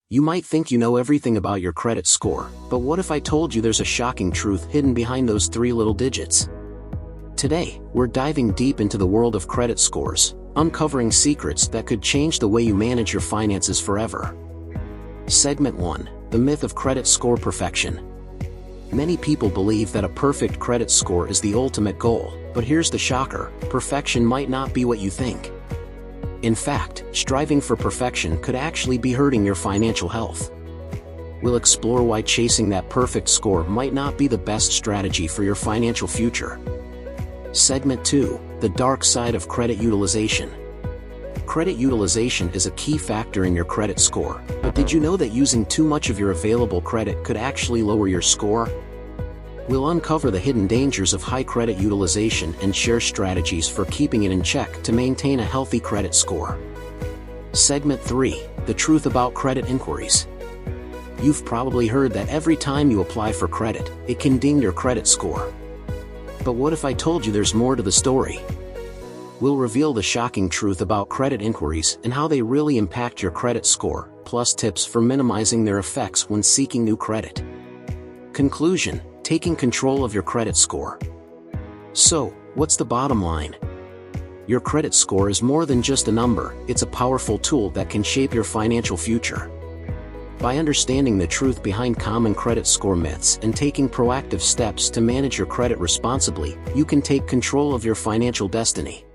You might think you know everything about your credit score, but what if I told you there's a shocking truth hidden behind those three little digits? Today, we're diving deep into the world of credit scores, uncovering secrets that could change the way you manage your finances forever. Segment 1. The myth of credit score perfection. Many people believe that a perfect credit score is the ultimate goal, but here's the shocker: perfection might not be what you think. In fact, striving for perfection could actually be hurting your financial health. We'll explore why chasing that perfect score might not be the best strategy for your financial future. Segment 2. The dark side of credit utilization. Credit utilization is a key factor in your credit score, but did you know that using too much of your available credit could actually lower your score? We'll uncover the hidden dangers of high credit utilization and share strategies for keeping it in check to maintain a healthy credit score. Segment 3. The truth about credit inquiries. You've probably heard that every time you apply for credit, it can ding your credit score. But what if I told you there's more to the story? We'll reveal the shocking truth about credit inquiries and how they really impact your credit score, plus tips for minimizing their effects when seeking new credit. Conclusion: taking control of your credit score. So, what's the bottom line? Your credit score is more than just a number, it's a powerful tool that can shape your financial future. By understanding the truth behind common credit score myths and taking proactive steps to manage your credit responsibly, you can take control of your financial destiny.